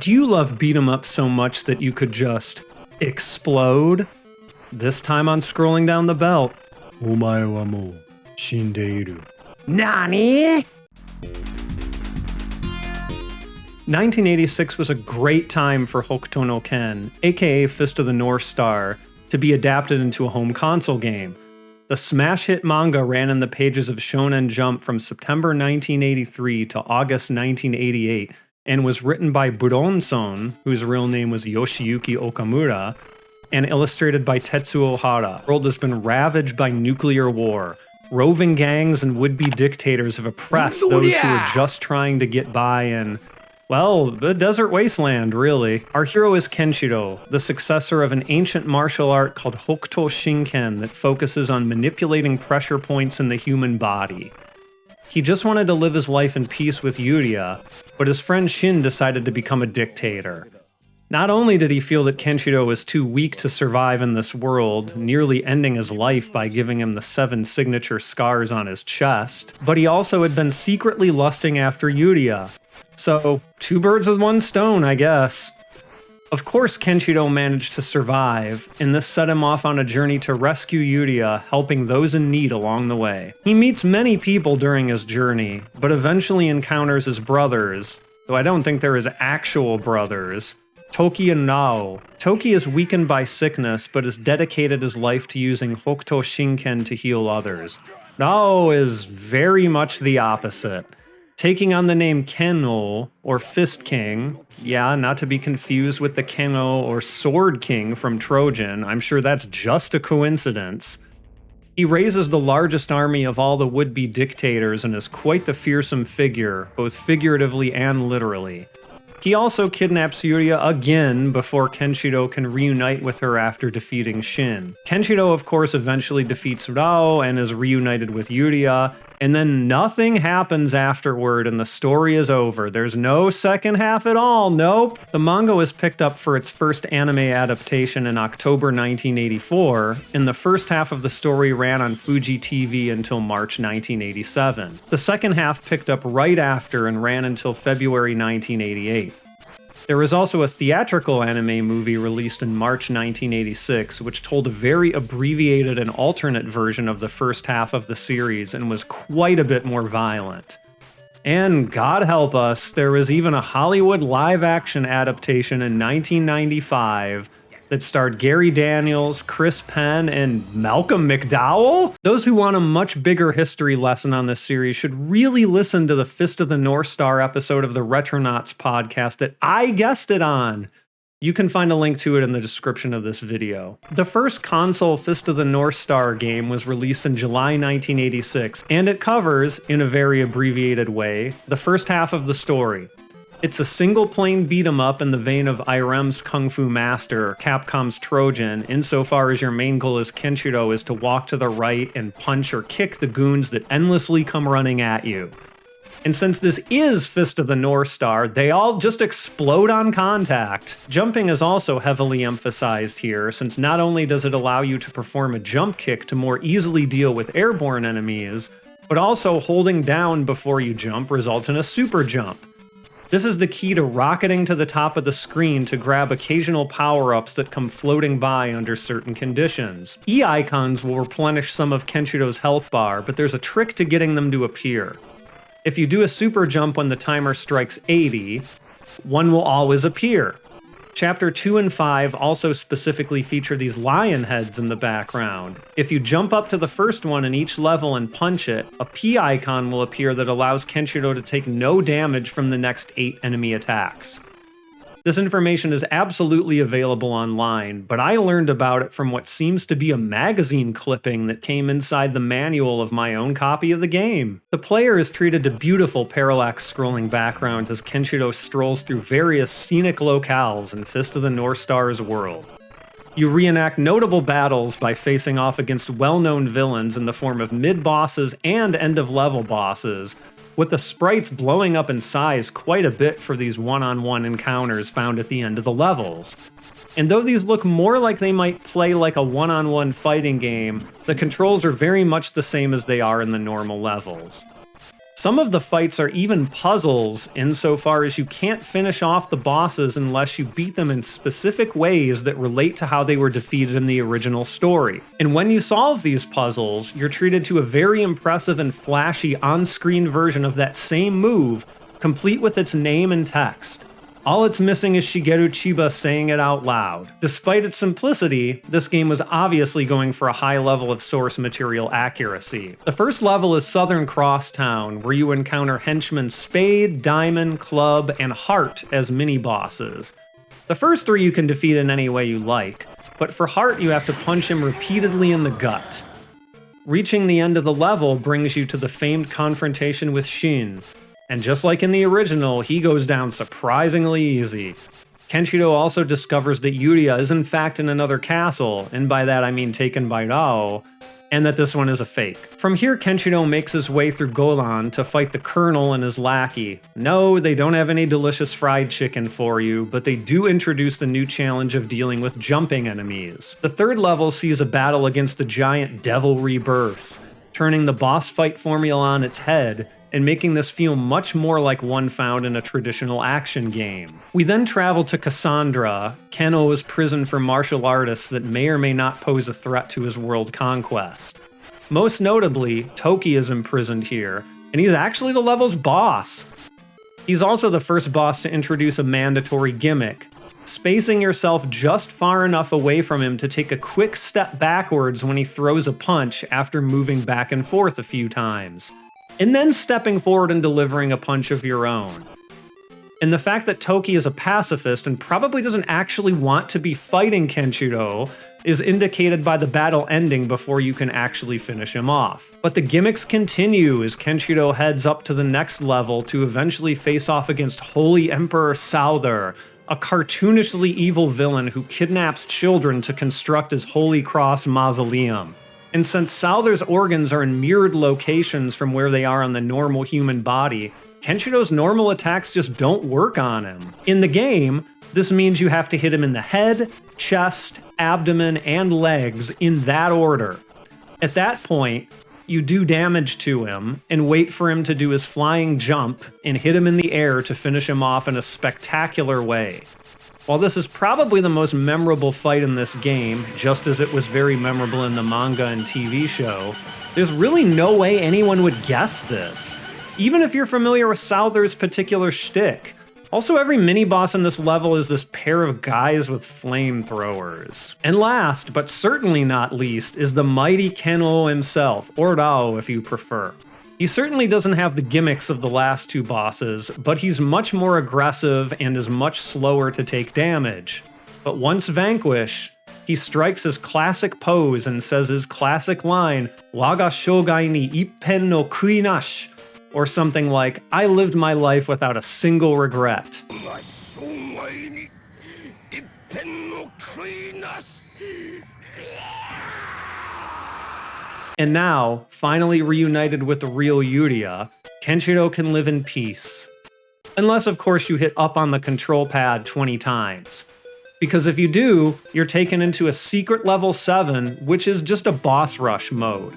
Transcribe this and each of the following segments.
Do you love beat 'em up so much that you could just explode? This time on Scrolling Down the Belt. Omae wa mou shindeiru. Nani? 1986 was a great time for Hokuto no Ken, aka Fist of the North Star, to be adapted into a home console game. The smash hit manga ran in the pages of Shonen Jump from September 1983 to August 1988, and was written by Buron-son, whose real name was Yoshiyuki Okamura, and illustrated by Tetsuo Hara. The world has been ravaged by nuclear war. Roving gangs and would-be dictators have oppressed those who are just trying to get by in, well, the desert wasteland, really. Our hero is Kenshiro, the successor of an ancient martial art called Hokuto Shinken that focuses on manipulating pressure points in the human body. He just wanted to live his life in peace with Yuria, but his friend Shin decided to become a dictator. Not only did he feel that Kenshiro was too weak to survive in this world, nearly ending his life by giving him the 7 signature scars on his chest, but he also had been secretly lusting after Yuria. So, 2 birds with 1 stone, I guess. Of course Kenshiro managed to survive, and this set him off on a journey to rescue Yuria, helping those in need along the way. He meets many people during his journey, but eventually encounters his brothers, though I don't think they're his actual brothers, Toki and Nao. Toki is weakened by sickness, but has dedicated his life to using Hokuto Shinken to heal others. Nao is very much the opposite, taking on the name Kenno, or Fist King. Yeah, not to be confused with the Kenno or Sword King from Trojan. I'm sure that's just a coincidence. He raises the largest army of all the would-be dictators and is quite the fearsome figure, both figuratively and literally. He also kidnaps Yuria again before Kenshiro can reunite with her after defeating Shin. Kenshiro, of course, eventually defeats Rao and is reunited with Yuria, and then nothing happens afterward and the story is over. There's no second half at all, nope. The manga was picked up for its first anime adaptation in October 1984, and the first half of the story ran on Fuji TV until March 1987. The second half picked up right after and ran until February 1988. There was also a theatrical anime movie released in March 1986, which told a very abbreviated and alternate version of the first half of the series and was quite a bit more violent. And God help us, there was even a Hollywood live-action adaptation in 1995 that starred Gary Daniels, Chris Penn, and Malcolm McDowell? Those who want a much bigger history lesson on this series should really listen to the Fist of the North Star episode of the Retronauts podcast that I guested on. You can find a link to it in the description of this video. The first console Fist of the North Star game was released in July 1986, and it covers, in a very abbreviated way, the first half of the story. It's a single-plane beat-em-up in the vein of Irem's Kung Fu Master, or Capcom's Trojan, insofar as your main goal as Kenshiro is to walk to the right and punch or kick the goons that endlessly come running at you. And since this is Fist of the North Star, they all just explode on contact. Jumping is also heavily emphasized here, since not only does it allow you to perform a jump kick to more easily deal with airborne enemies, but also holding down before you jump results in a super jump. This is the key to rocketing to the top of the screen to grab occasional power-ups that come floating by under certain conditions. E-icons will replenish some of Kenshiro's health bar, but there's a trick to getting them to appear. If you do a super jump when the timer strikes 80, one will always appear. Chapter 2 and 5 also specifically feature these lion heads in the background. If you jump up to the first one in each level and punch it, a P icon will appear that allows Kenshiro to take no damage from the next 8 enemy attacks. This information is absolutely available online, but I learned about it from what seems to be a magazine clipping that came inside the manual of my own copy of the game. The player is treated to beautiful parallax scrolling backgrounds as Kenshiro strolls through various scenic locales in Fist of the North Star's world. You reenact notable battles by facing off against well-known villains in the form of mid-bosses and end-of-level bosses, with the sprites blowing up in size quite a bit for these one-on-one encounters found at the end of the levels. And though these look more like they might play like a one-on-one fighting game, the controls are very much the same as they are in the normal levels. Some of the fights are even puzzles, insofar as you can't finish off the bosses unless you beat them in specific ways that relate to how they were defeated in the original story. And when you solve these puzzles, you're treated to a very impressive and flashy on-screen version of that same move, complete with its name and text. All it's missing is Shigeru Chiba saying it out loud. Despite its simplicity, this game was obviously going for a high level of source material accuracy. The first level is Southern Crosstown, where you encounter henchmen Spade, Diamond, Club, and Heart as mini-bosses. The first three you can defeat in any way you like, but for Heart you have to punch him repeatedly in the gut. Reaching the end of the level brings you to the famed confrontation with Shin, and just like in the original, he goes down surprisingly easy. Kenshiro also discovers that Yuria is in fact in another castle, and by that I mean taken by Rao, and that this one is a fake. From here, Kenshiro makes his way through Golan to fight the Colonel and his lackey. No, they don't have any delicious fried chicken for you, but they do introduce the new challenge of dealing with jumping enemies. The third level sees a battle against the giant Devil Rebirth, turning the boss fight formula on its head, and making this feel much more like one found in a traditional action game. We then travel to Cassandra, Keno's prison for martial artists that may or may not pose a threat to his world conquest. Most notably, Toki is imprisoned here, and he's actually the level's boss. He's also the first boss to introduce a mandatory gimmick, spacing yourself just far enough away from him to take a quick step backwards when he throws a punch after moving back and forth a few times, and then stepping forward and delivering a punch of your own. And the fact that Toki is a pacifist and probably doesn't actually want to be fighting Kenshiro is indicated by the battle ending before you can actually finish him off. But the gimmicks continue as Kenshiro heads up to the next level to eventually face off against Holy Emperor Souther, a cartoonishly evil villain who kidnaps children to construct his Holy Cross mausoleum. And since Souther's organs are in mirrored locations from where they are on the normal human body, Kenshiro's normal attacks just don't work on him. In the game, this means you have to hit him in the head, chest, abdomen, and legs in that order. At that point, you do damage to him and wait for him to do his flying jump and hit him in the air to finish him off in a spectacular way. While this is probably the most memorable fight in this game, just as it was very memorable in the manga and TV show, there's really no way anyone would guess this, even if you're familiar with Souther's particular shtick. Also, every mini-boss in this level is this pair of guys with flamethrowers. And last, but certainly not least, is the mighty Keno himself, or Rao if you prefer. He certainly doesn't have the gimmicks of the last two bosses, but he's much more aggressive and is much slower to take damage. But once vanquished, he strikes his classic pose and says his classic line, "Waga shogai ni ippen no kui nashi," or something like, "I lived my life without a single regret." And now, finally reunited with the real Yuria, Kenshiro can live in peace. Unless, of course, you hit up on the control pad 20 times. Because if you do, you're taken into a secret level 7, which is just a boss rush mode.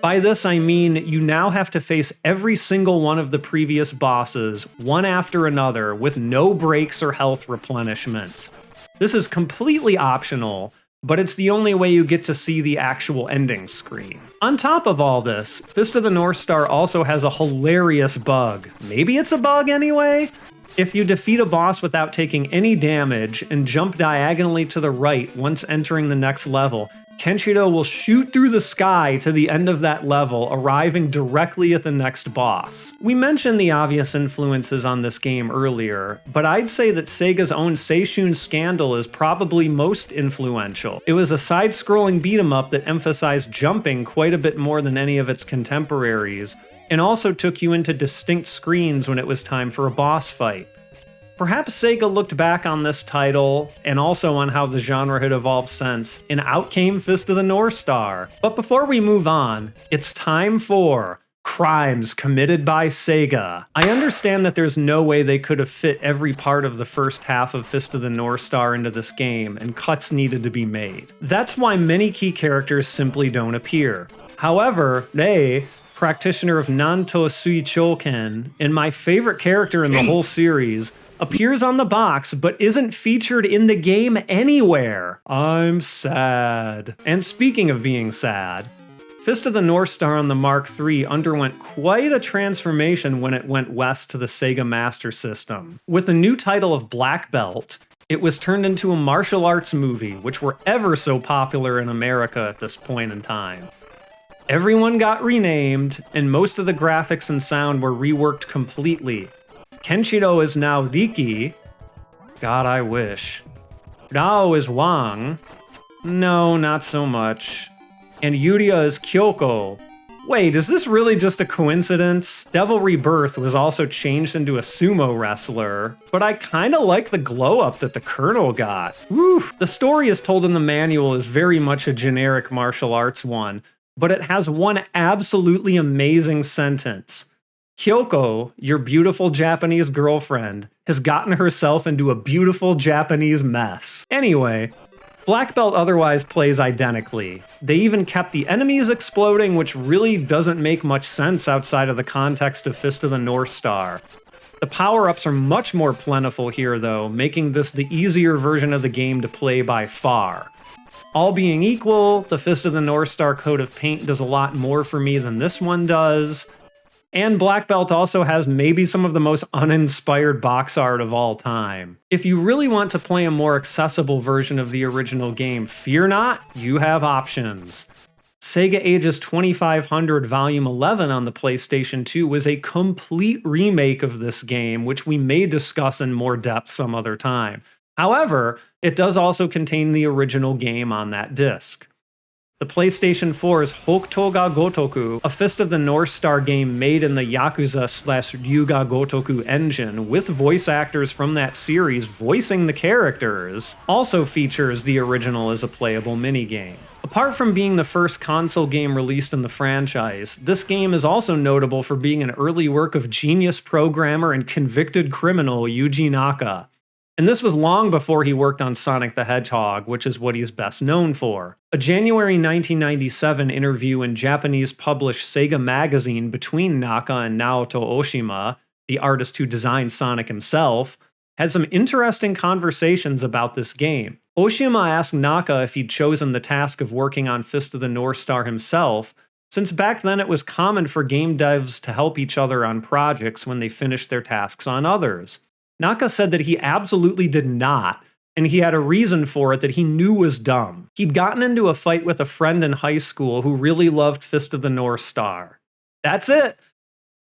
By this I mean you now have to face every single one of the previous bosses, one after another, with no breaks or health replenishments. This is completely optional, but it's the only way you get to see the actual ending screen. On top of all this, Fist of the North Star also has a hilarious bug. Maybe it's a bug anyway? If you defeat a boss without taking any damage and jump diagonally to the right once entering the next level, Kenshiro will shoot through the sky to the end of that level, arriving directly at the next boss. We mentioned the obvious influences on this game earlier, but I'd say that Sega's own Seishun Scandal is probably most influential. It was a side-scrolling beat-em-up that emphasized jumping quite a bit more than any of its contemporaries, and also took you into distinct screens when it was time for a boss fight. Perhaps Sega looked back on this title, and also on how the genre had evolved since, and out came Fist of the North Star. But before we move on, it's time for Crimes Committed by Sega. I understand that there's no way they could have fit every part of the first half of Fist of the North Star into this game, and cuts needed to be made. That's why many key characters simply don't appear. However, they practitioner of Nanto Suichoken, and my favorite character in the whole series, appears on the box but isn't featured in the game anywhere. I'm sad. And speaking of being sad, Fist of the North Star on the Mark III underwent quite a transformation when it went west to the Sega Master System. With the new title of Black Belt, it was turned into a martial arts movie, which were ever so popular in America at this point in time. Everyone got renamed, and most of the graphics and sound were reworked completely. Kenshiro is now Riki. God, I wish. Rao is Wang. No, not so much. And Yuria is Kyoko. Wait, is this really just a coincidence? Devil Rebirth was also changed into a sumo wrestler, but I kinda like the glow-up that the Colonel got. Woo! The story as told in the manual is very much a generic martial arts one, but it has one absolutely amazing sentence. Kyoko, your beautiful Japanese girlfriend, has gotten herself into a beautiful Japanese mess. Anyway, Black Belt otherwise plays identically. They even kept the enemies exploding, which really doesn't make much sense outside of the context of Fist of the North Star. The power-ups are much more plentiful here though, making this the easier version of the game to play by far. All being equal, the Fist of the North Star coat of paint does a lot more for me than this one does. And Black Belt also has maybe some of the most uninspired box art of all time. If you really want to play a more accessible version of the original game, fear not, you have options. Sega Ages 2500 Volume 11 on the PlayStation 2 was a complete remake of this game, which we may discuss in more depth some other time. However, it does also contain the original game on that disc. The PlayStation 4's Hokutoga Gotoku, a Fist of the North Star game made in the Yakuza/Ryuga Gotoku engine, with voice actors from that series voicing the characters, also features the original as a playable minigame. Apart from being the first console game released in the franchise, this game is also notable for being an early work of genius programmer and convicted criminal Yuji Naka. And this was long before he worked on Sonic the Hedgehog, which is what he's best known for. A January 1997 interview in Japanese published Sega Magazine between Naka and Naoto Oshima, the artist who designed Sonic himself, had some interesting conversations about this game. Oshima asked Naka if he'd chosen the task of working on Fist of the North Star himself, since back then it was common for game devs to help each other on projects when they finished their tasks on others. Naka said that he absolutely did not, and he had a reason for it that he knew was dumb. He'd gotten into a fight with a friend in high school who really loved Fist of the North Star. That's it!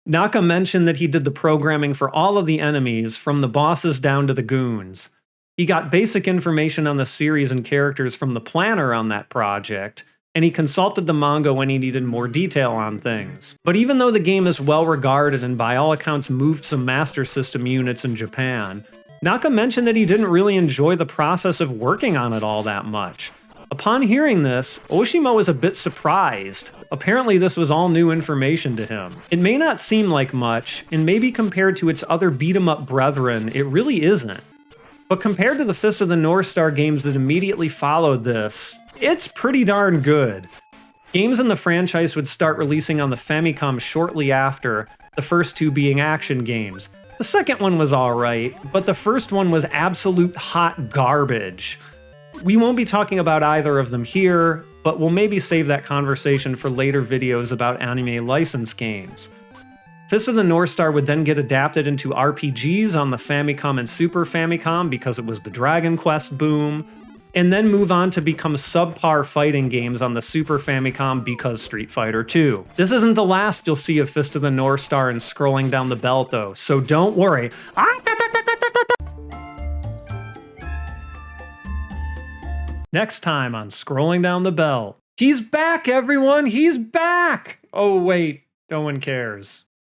Naka mentioned that he did the programming for all of the enemies, from the bosses down to the goons. He got basic information on the series and characters from the planner on that project, and he consulted the manga when he needed more detail on things. But even though the game is well regarded and by all accounts moved some Master System units in Japan, Naka mentioned that he didn't really enjoy the process of working on it all that much. Upon hearing this, Oshima was a bit surprised. Apparently this was all new information to him. It may not seem like much, and maybe compared to its other beat-em-up brethren, it really isn't. But compared to the Fist of the North Star games that immediately followed this, it's pretty darn good. Games in the franchise would start releasing on the Famicom shortly after, the first two being action games. The second one was alright, but the first one was absolute hot garbage. We won't be talking about either of them here, but we'll maybe save that conversation for later videos about anime license games. Fist of the North Star would then get adapted into RPGs on the Famicom and Super Famicom because it was the Dragon Quest boom, and then move on to become subpar fighting games on the Super Famicom because Street Fighter II. This isn't the last you'll see of Fist of the North Star and Scrolling Down the Belt though, so don't worry. Next time on Scrolling Down the Belt. He's back, everyone! He's back! Oh wait, no one cares.